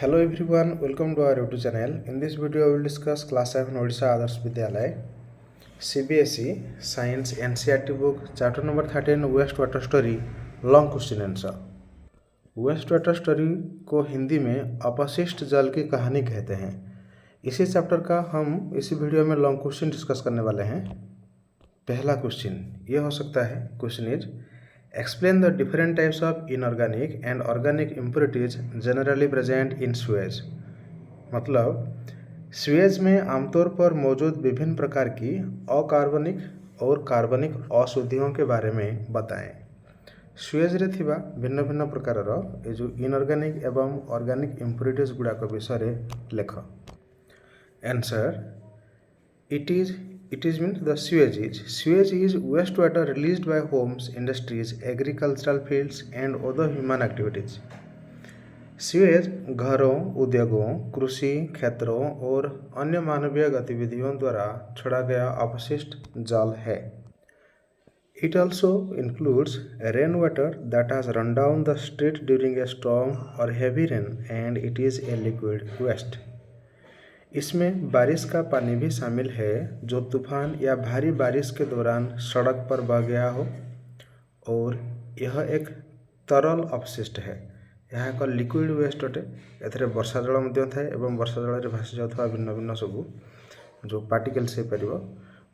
Hello everyone, welcome to our YouTube channel. In this video, I will discuss Class 7 Odisha Adarsh Vidyalaya CBSE Science NCERT book Chapter number 13 Wastewater Story Long Question Answer. Wastewater Story को हिंदी में अपशिष्ट जल की कहानी कहते हैं। इसी chapter का हम इसी वीडियो में लॉन्ग क्वेश्चन डिस्कस करने वाले हैं। पहला क्वेश्चन ये हो सकता है, question is explain the different types of inorganic and organic impurities generally present in Suez. मतलब स्वेज में आमतौर पर मौजूद विभिन्न प्रकार की अकार्बनिक और कार्बनिक अशुद्धियों के बारे में बताएं। स्वेज रे थिबा भिन्न भिन्न प्रकारर ए जो इनऑर्गेनिक एवं ऑर्गेनिक इम्प्योरिटीज गुड़ाक विषय लेख। Answer It is means the sewage is wastewater released by homes, industries, agricultural fields and other human activities. Sewage घरों, उद्योगों, कृषि क्षेत्रों और अन्य मानवीय गतिविधियों द्वारा छोड़ा गया अपशिष्ट जल है। It also includes rainwater that has run down the street during a storm or heavy rain and it is a liquid waste. इसमें बारिश का पानी भी शामिल है जो तूफान या भारी बारिश के दौरान सड़क पर बह गया हो और यह एक तरल अपशिष्ट है। यह एक लिक्विड वेस्ट अटे। एथिरे वर्षा जल मध्य थाए एवं वर्षा जल में भासी जाउथबा भिन्न भिन्न सबू जो पार्टिकल्स हो पारिबो।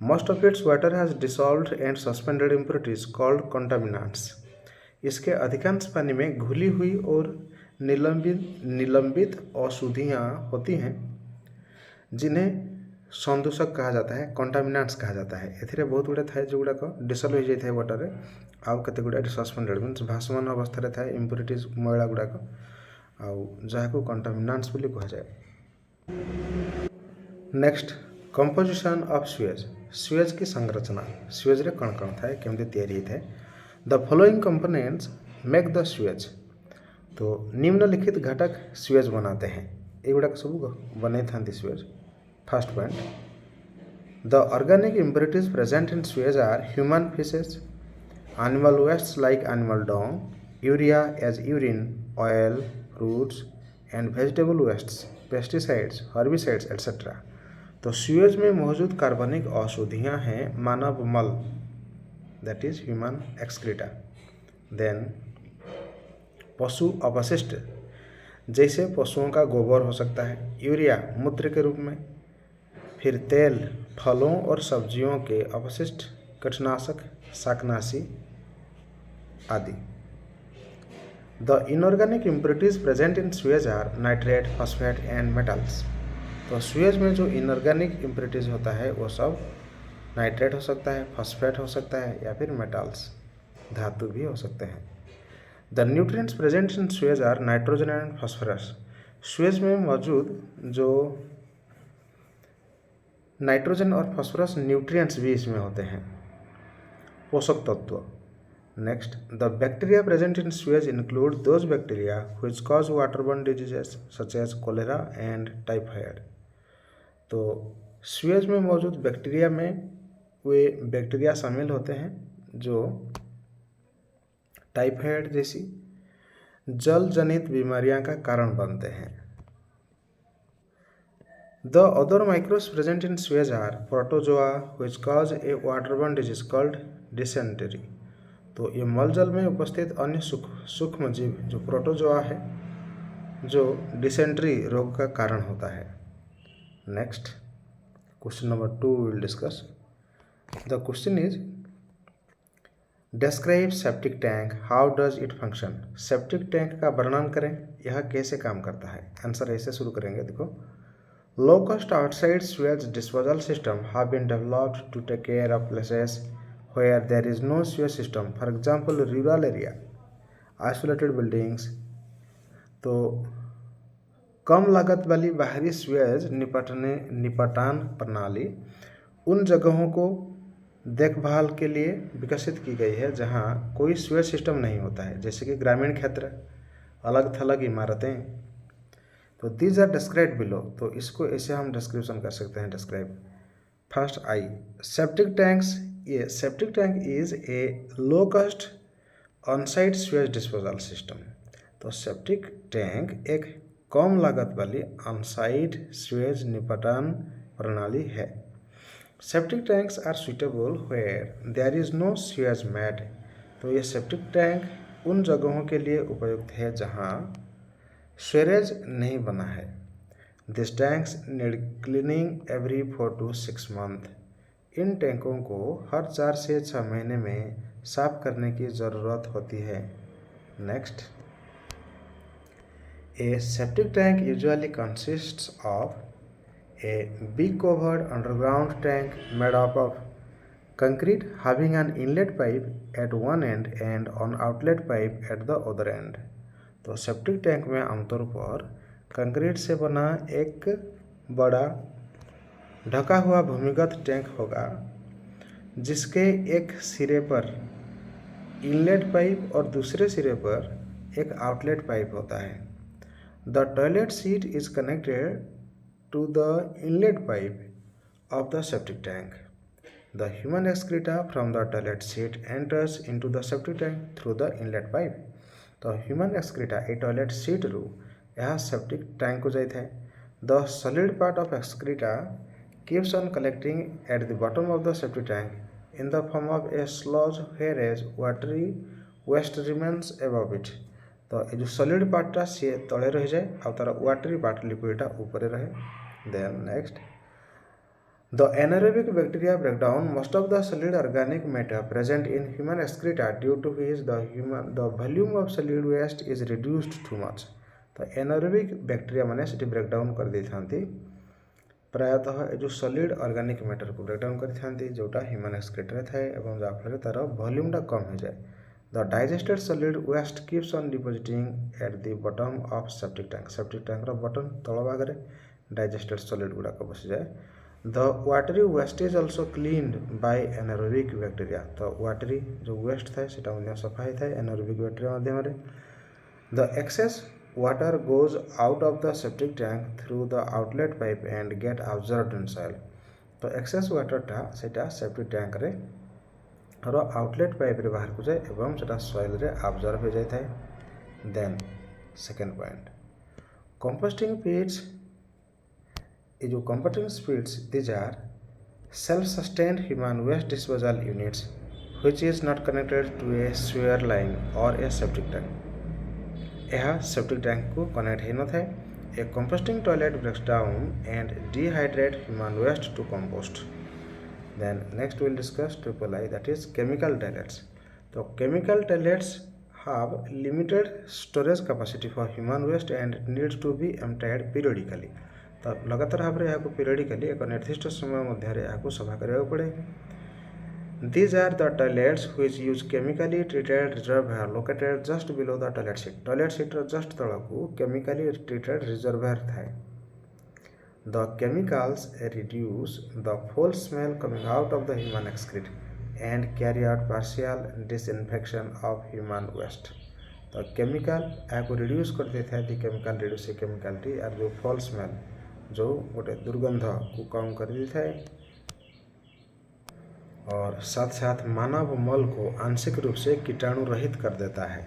Most of its water has dissolved and suspended impurities called contaminants. इसके अधिकांश पानी में घुली हुई और निलंबित अशुद्धियाँ होती हैं जिन्हें संदूषक कहा जाता है, कंटामिनेंट्स कहा जाता है। एथिरे बहुत गुड़ा थाए जो गुड़ाक डिसल्व हो जाए वाटर रे आउ केते गुड़ा सस्पेंडेड मीन्स भासमान अवस्था रे थाए इम्प्योरिटीज मैला गुड़ाक आउ जहाको कंटामिनेंट्स बोली कहा जाए। Next composition of Suez. Suez की संरचना, स्वेज रे कौन कौन थाए केमते तैयारी थाए। The following components make the Suez. तो निम्नलिखित घटक स्वेज बनाते हैं। एगुड़ा सब बन था sewage. First point, the organic impurities present in sewage are human faeces, animal waste like animal dung, urea as urine, oil, fruits and vegetable wastes, pesticides, herbicides etcetera. तो sewage में मौजूद कार्बनिक अशुद्धियाँ हैं मानव मल, that is human excreta. Then पशु अपशिष्ट जैसे पशुओं का गोबर हो सकता है, यूरिया मूत्र के रूप में, फिर तेल, फलों और सब्जियों के अपशिष्ट, कीटनाशक, शाकनाशी आदि। The inorganic impurities present in sewage are nitrate, phosphate and metals. तो स्वेज में जो इनऑर्गेनिक इम्प्योरिटीज होता है वो सब नाइट्रेट हो सकता है, फॉस्फेट हो सकता है या फिर मेटल्स, धातु भी हो सकते हैं। The nutrients present in sewage are nitrogen and phosphorus. Sewage में मौजूद जो नाइट्रोजन और फॉस्फोरस न्यूट्रिएंट्स भी इसमें होते हैं, पोषक तत्व। Next, the bacteria present in sewage include those bacteria which cause waterborne diseases such as cholera and typhoid. तो स्वेज में मौजूद बैक्टीरिया में वे बैक्टीरिया शामिल होते हैं जो टाइफाइड जैसी जल जनित बीमारियां का कारण बनते हैं। The other microbes present in sewage are protozoa which cause a waterborne disease called dysentery. तो ये मलजल में उपस्थित अन्य सूक्ष्म जीव जो प्रोटोजोआ है जो डिसेंट्री रोग का कारण होता है। Next question number 2 will discuss. The question is describe septic tank, how does it function. Septic tank का वर्णन करें, यह कैसे काम करता है। आंसर ऐसे शुरू करेंगे, देखो। Low cost outside sewage disposal system have been developed to take care of places where there is no sewage system, for example rural area, isolated buildings. तो कम लागत वाली बाहरी स्वेज निपटान प्रणाली उन जगहों को देखभाल के लिए विकसित की गई है जहां कोई स्वेज सिस्टम नहीं होता है, जैसे कि ग्रामीण क्षेत्र, अलग थलग इमारतें। तो दीज आर डिस्क्राइब्ड बिलो। तो इसको ऐसे हम डिस्क्रिप्शन कर सकते हैं, describe. First I septic tanks. ये septic tank is a low cost on site sewage disposal system. तो सेप्टिक टैंक एक कम लागत वाली ऑन-साइट स्वेज निपटान प्रणाली है। Septic tanks are suitable where there is no sewage made. तो ये सेप्टिक टैंक उन जगहों के लिए उपयुक्त है जहाँ स्वेरेज नहीं बना है। This tanks need cleaning every 4 to 6 month। इन टैंकों को हर 4 से 6 महीने में साफ करने की ज़रूरत होती है। Next, A septic tank usually consists of A big covered underground tank made up of concrete having an inlet pipe at one end and an outlet pipe at the other end। तो septic tank में आमतौर पर concrete से बना एक बड़ा ढका हुआ भूमिगत टैंक होगा जिसके एक सिरे पर इनलेट पाइप और दूसरे सिरे पर एक आउटलेट पाइप होता है। The toilet seat is connected to the inlet pipe of the septic tank। The human excreta from the toilet seat enters into the septic tank through the inlet pipe। तो human excreta ए toilet seat रू यहाँ septic tank को जाता है। The solid part of excreta keeps on collecting at the bottom of the septic tank in the form of a sludge whereas watery waste remains above it। तो ये जो solid पार्टा सी तले रही जाए और तार वाटरी पार्ट लिक्विडटा ऊपर रहे। Then next, the anaerobic bacteria break down most of the solid organic matter present in human excreta due to which the volume of solid waste is reduced to much. तो anaerobic bacteria माने सेठी break down कर दी थांती प्रायतः ये जो solid organic matter को break down कर थांती जोटा human excreta थाए एवं जा फल तार वॉल्यूमटा कम हो जाए। The digested solid waste keeps on depositing at the bottom of septic tank। septic tank रा bottom तल भाग रे digested solid गुड़ाक बसी जाए। The watery waste is also cleaned by anaerobic bacteria। तो watery जो waste था सेटा उन्हें सफाई था anaerobic bacteria माध्यम रे। The excess water goes out of the septic tank through the outlet pipe and get absorbed in soil। तो excess water टा सेटा septic tank रे और आउटलेट पाइप रे बाहर को जाए एवं सेटा सॉइल रे अब्जॉर्ब हो जाए। Then second point, composting pits. ये जो composting pits these are self sustained human waste disposal units which is not connected to a sewer line और ए सेप्टिक टैंक। यह सेप्टिक टैंक को कनेक्ट हो न थाए। A composting toilet breaks down and dehydrate human waste to compost. Then next we will discuss triple I, that is chemical toilets। तो chemical toilets have limited storage capacity for human waste and needs to be emptied periodically। तो लगातार भाव में यहाँ periodically एक निर्दिष्ट समय मध्य यहाँ सफा करने पड़े। These are the toilets which use chemically treated reservoir located just below the toilet seat। toilet seat just तलकू chemically treated reservoir था। The chemicals reduce the foul smell coming out of the human excreta and carry out partial disinfection of human waste। तो chemical आपको reduce कर देता है। Chemical reduce chemical T और जो fall smell जो गोटे दुर्गंध को कम कर देता है और साथ साथ मानव मल को आंशिक रूप से कीटाणु रहित कर देता है।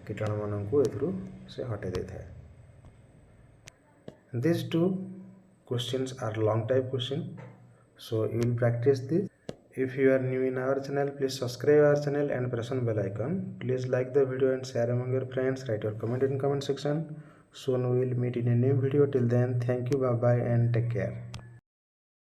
कीटाणु मानव को एथरू से हटे देता है। These two questions are long type question, so you will practice this। If you are new in our channel, please subscribe our channel and press on bell icon। Please like the video and share among your friends। Write your comment in comment section। Soon we will meet in a new video। Till then, thank you, bye bye and take care।